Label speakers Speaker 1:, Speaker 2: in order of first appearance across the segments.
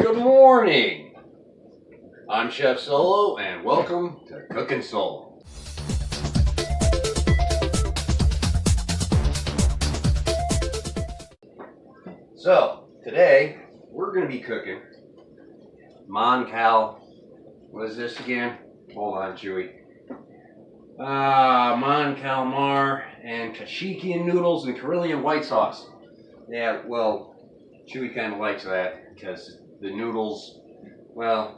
Speaker 1: Good morning. I'm Chef Solo, and welcome to Cookin' Solo. So today we're going to be cooking Mon-Cal. What is this again? Hold on, Chewy. Mon-Calmar and Cookin noodles and Karelian white sauce. Yeah, well, Chewy kind of likes that because the noodles, the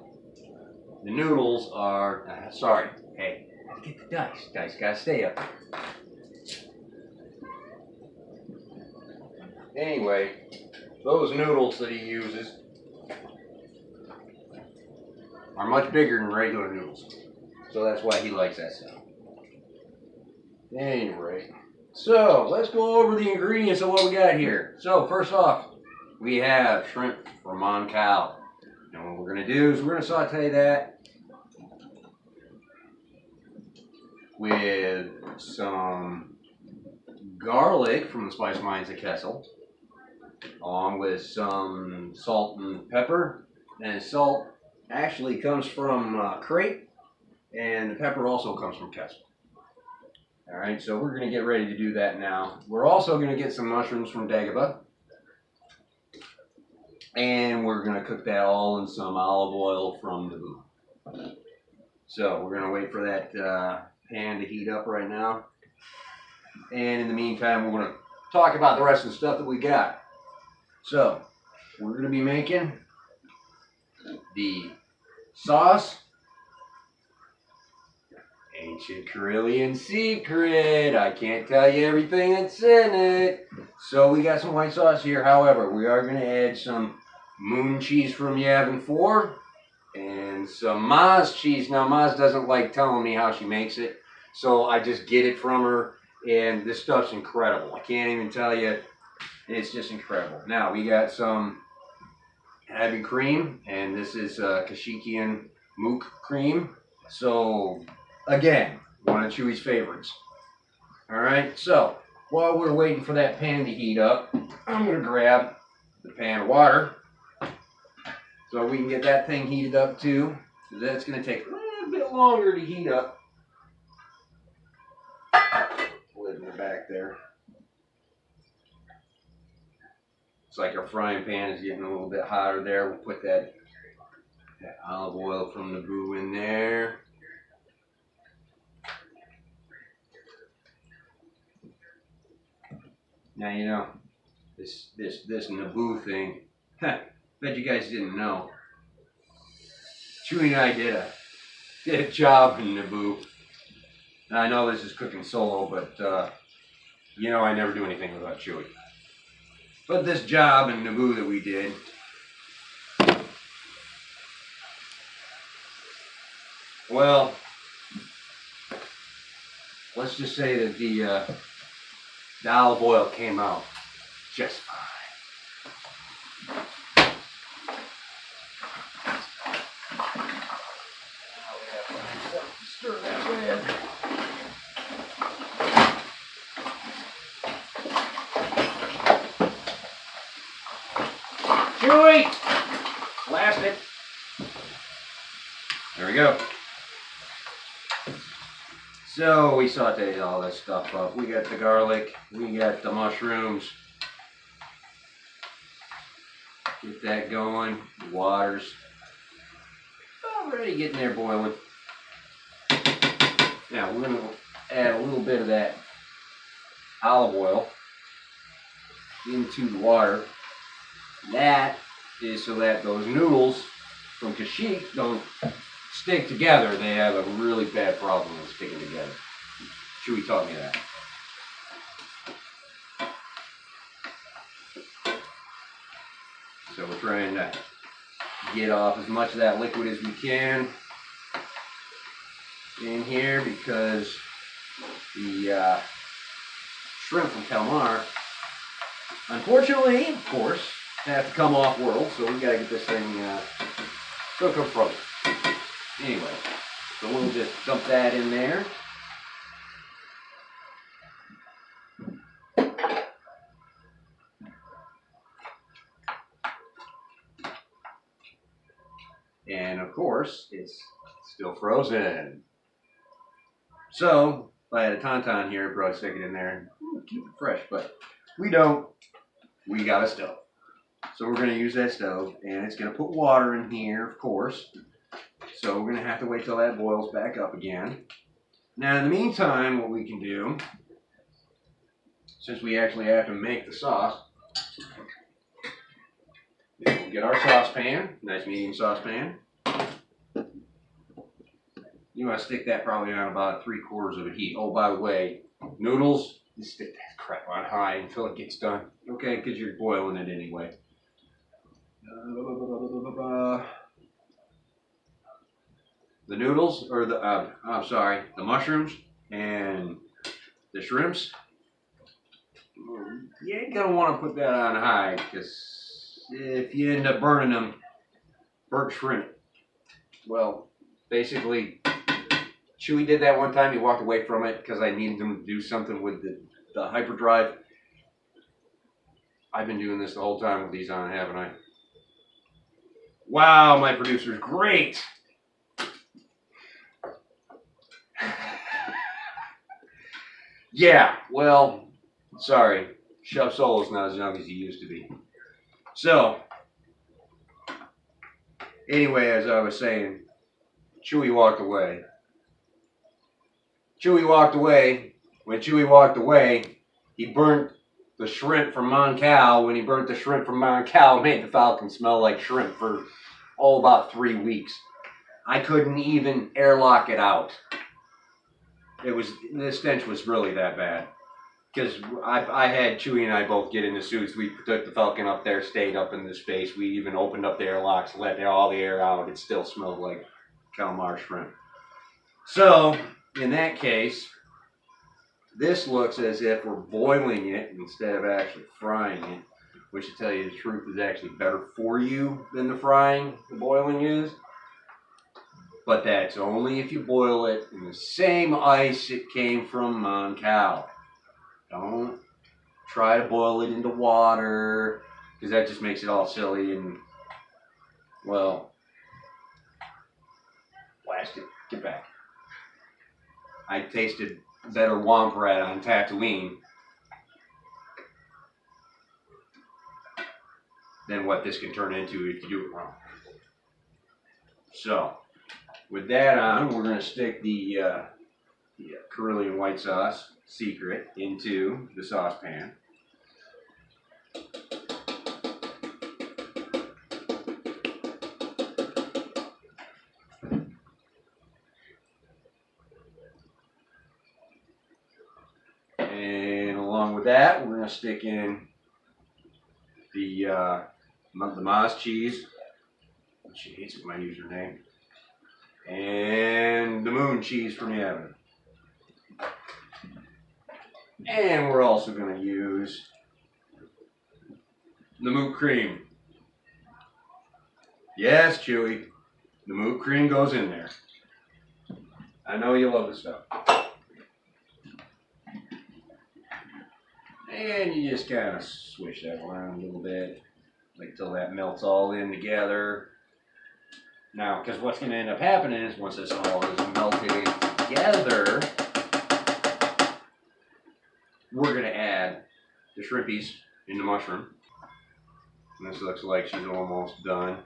Speaker 1: noodles are, sorry, hey, get the dice. Dice gotta stay up. Anyway, those noodles that he uses are much bigger than regular noodles. So that's why he likes that stuff. Anyway, so let's go over the ingredients of what we got here. So first off, we have shrimp from Mon-Cal. And what we're going to do is we're going to saute that with some garlic from the Spice Mines of Kessel, along with some salt and pepper. And salt actually comes from Crate, and the pepper also comes from Kessel. All right, so we're going to get ready to do that now. We're also going to get some mushrooms from Dagobah. And we're going to cook that all in some olive oil from Naboo. So we're going to wait for that pan to heat up right now. And in the meantime, we're going to talk about the rest of the stuff that we got. So we're going to be making the sauce. Ancient Karelian secret. I can't tell you everything that's in it. So we got some white sauce here. However, we are going to add some moon cheese from Yavin 4 and some Maz cheese. Now, Maz doesn't like telling me how she makes it, so I just get it from her, and this stuff's incredible. I can't even tell you. It's just incredible. Now, we got some heavy cream, and this is Kashikian Mook cream. So, again, one of Chewy's favorites. All right, so while we're waiting for that pan to heat up, I'm going to grab the pan of water so we can get that thing heated up too. So that's going to take a little bit longer to heat up. Lid in the back there. It's like our frying pan is getting a little bit hotter there. We'll put that olive oil from Naboo in there. Now, you know, this Naboo thing, bet you guys didn't know. Chewy and I did a job in Naboo. Now, I know this is Cookin' Solo, but, you know, I never do anything without Chewy. But this job in Naboo that we did, well, let's just say that the olive oil came out just fine. Stir that with. Chewy! Blast it. There we go. So we sauteed all this stuff up. We got the garlic, we got the mushrooms. Get that going. The water's already getting there boiling. Now we're going to add a little bit of that olive oil into the water. That is so that those noodles from Kashyyyk don't stick together. They have a really bad problem with sticking together. Chewy taught me that. So we're trying to get off as much of that liquid as we can in here because the shrimp from Calmar, unfortunately, of course, have to come off world. So we got to get this thing cooked up frozen. Anyway, so we'll just dump that in there. And of course, it's still frozen. So, if I had a tauntaun here, I'd probably stick it in there and keep it fresh, but we don't. We got a stove. So we're going to use that stove, and it's going to put water in here, of course. So we're going to have to wait till that boils back up again. Now, in the meantime, what we can do, since we actually have to make the sauce, we'll get our saucepan, nice medium saucepan. You want to stick that probably on about 3/4 of a heat. Oh, by the way, noodles, you stick that crap on high until it gets done. Okay, because you're boiling it anyway. The noodles, or the, the mushrooms and the shrimps, you ain't going to want to put that on high, because if you end up burning them, burnt shrimp, well, basically, Chewy did that one time. He walked away from it because I needed him to do something with the hyperdrive. I've been doing this the whole time with these on, haven't I? Wow, my producer's great. Yeah, well, sorry. Chef Solo's not as young as he used to be. So, anyway, as I was saying, Chewy walked away. Chewy walked away. When Chewy walked away, he burnt the shrimp from Moncal. When he burnt the shrimp from Moncal, it made the Falcon smell like shrimp for, about 3 weeks. I couldn't even airlock it out. The stench was really that bad. Because I had Chewy and I both get in the suits. We took the Falcon up there, stayed up in the space. We even opened up the airlocks, let all the air out. It still smelled like calamari shrimp. So, in that case, this looks as if we're boiling it instead of actually frying it, which, to tell you the truth, is actually better for you than the frying, the boiling is. But that's only if you boil it in the same ice it came from Moncal. Don't try to boil it into water, because that just makes it all silly and, well, blast it. Get back. I tasted better womp rat on Tatooine than what this can turn into if you do it wrong. So, with that on, we're going to stick the Carillion white sauce, secret, into the saucepan. And along with that, we're going to stick in the Maz cheese. She hates my username. And the moon cheese from Yavin. And we're also going to use the moot cream. Yes, Chewy, the moot cream goes in there. I know you love this stuff. And you just kind of swish that around a little bit, like till that melts all in together. Now, because what's going to end up happening is once this all is melted in together, we're going to add the shrimpies in the mushroom. And this looks like she's almost done.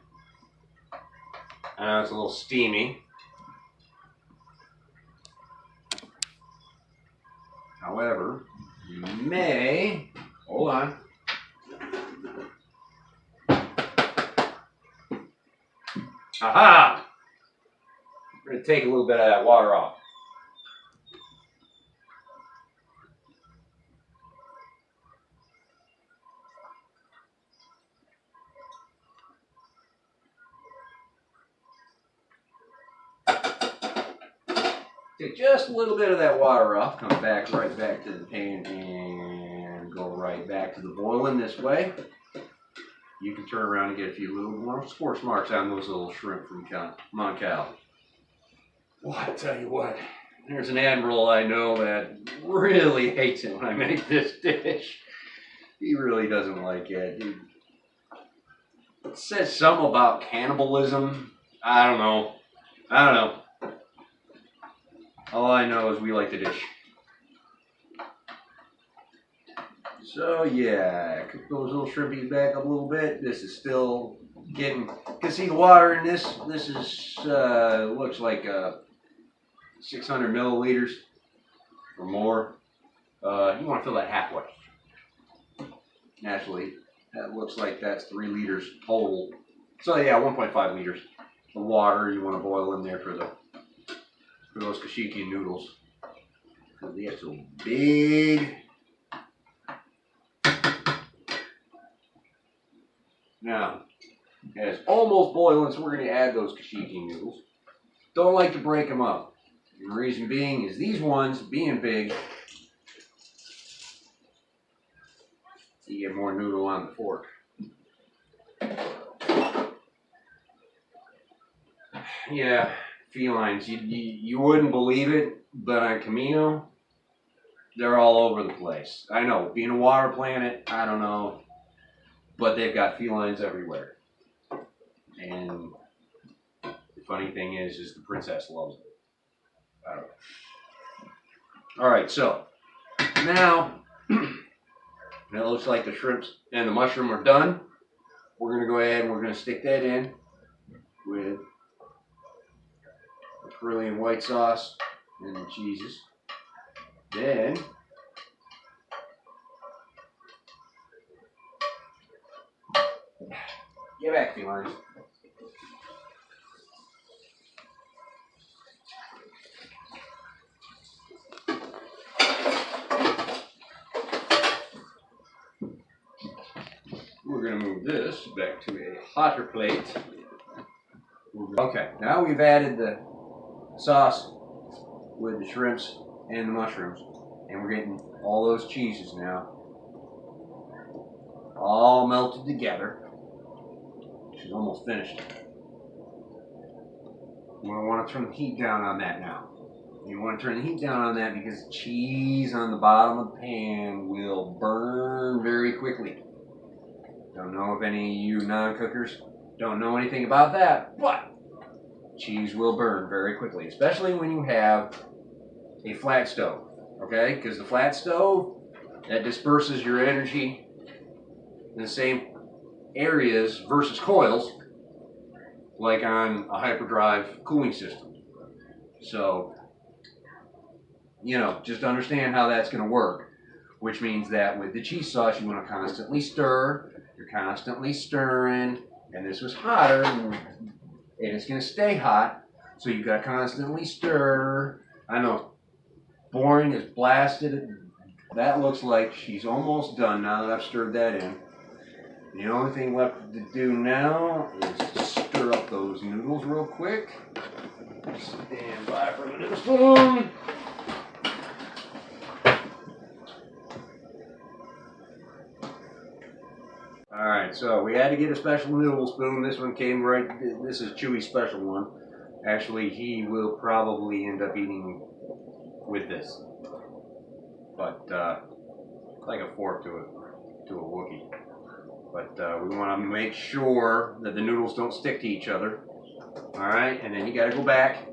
Speaker 1: I know it's a little steamy. However, you may, hold on. Aha! We're going to take a little bit of that water off. Take just a little bit of that water off, come back right back to the pan and go right back to the boiling this way. You can turn around and get a few little more scorch marks on those little shrimp from Moncal. Well, I tell you what, there's an admiral I know that really hates it when I make this dish. He really doesn't like it. It says something about cannibalism I don't know. I don't know. All I know is we like the dish. So yeah, cook those little shrimpies back up a little bit. This is still getting. You can see the water in this. This is looks like 600 milliliters or more. You want to fill that halfway. Naturally, that looks like that's 3 liters total. So yeah, 1.5 liters of water you want to boil in there for those Cookin noodles. Because they are so big. Now, it's almost boiling, so we're going to add those Cookin noodles. Don't like to break them up. The reason being is these ones, being big, you get more noodle on the fork. Yeah, felines. You wouldn't believe it, but on Camino, they're all over the place. I know, being a water planet, I don't know, but they've got felines everywhere. And the funny thing is the princess loves it. I don't know. All right, so now it looks like the shrimps and the mushroom are done. We're going to go ahead and we're going to stick that in with the Peruvian white sauce and the cheeses. Then get back, felines. We're going to move this back to a hotter plate. Okay, now we've added the sauce with the shrimps and the mushrooms, and we're getting all those cheeses now all melted together. She's almost finished. We're going to want to turn the heat down on that now. You want to turn the heat down on that because the cheese on the bottom of the pan will burn very quickly. Don't know if any of you non-cookers don't know anything about that, but cheese will burn very quickly, especially when you have a flat stove, okay? Because the flat stove, that disperses your energy in the same areas versus coils, like on a hyperdrive cooling system. So, you know, just understand how that's going to work, which means that with the cheese sauce, you want to constantly stir. You're constantly stirring, and this was hotter, and it's going to stay hot, so you've got to constantly stir. I know, boring is blasted. That looks like she's almost done now that I've stirred that in. The only thing left to do now is to stir up those noodles real quick. Stand by for the noodle spoon. Alright, so we had to get a special noodle spoon. This one came right, this is Chewy's special one. Actually, he will probably end up eating with this. But, like a fork to a Wookiee. But we want to make sure that the noodles don't stick to each other. Alright, and then you got to go back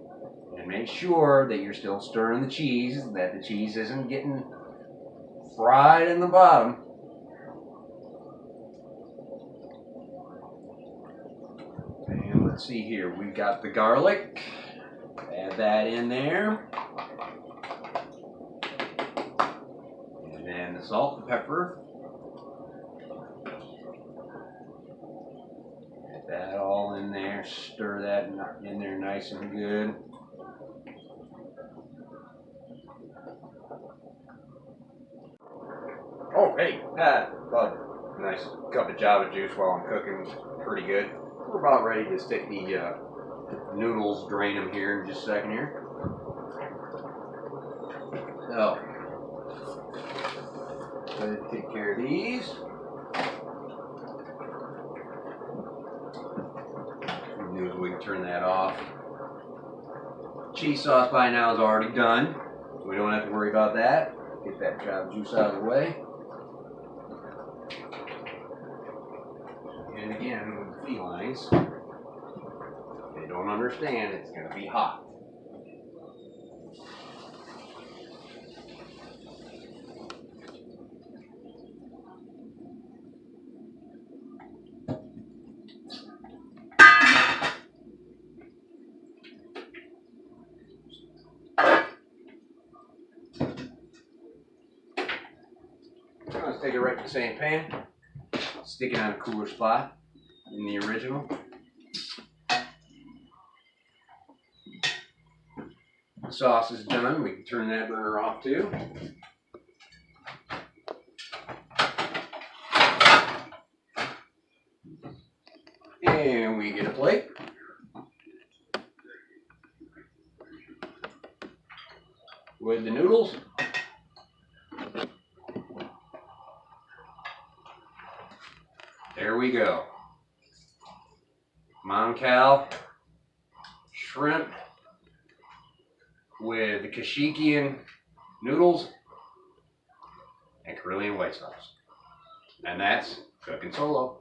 Speaker 1: and make sure that you're still stirring the cheese, that the cheese isn't getting fried in the bottom. And let's see here, we've got the garlic. Add that in there. And then the salt and pepper. Add that all in there. Stir that in there nice and good. Oh, hey, got a nice cup of Java juice while I'm cooking. Pretty good. We're about ready to stick the noodles, drain them here in just a second here. So, let's take care of these. We can turn that off. Cheese sauce by now is already done, so we don't have to worry about that. Get that Java juice out of the way. And again, with the felines, they don't don't understand, it's going to be hot. Let's take it right to the same pan. Stick it on a cooler spot in the original. The sauce is done. We can turn that burner off too. And we get a plate. With the noodles. There we go. Moncal shrimp with the Kashikian noodles and Carillion white sauce. And that's Cookin' Solo.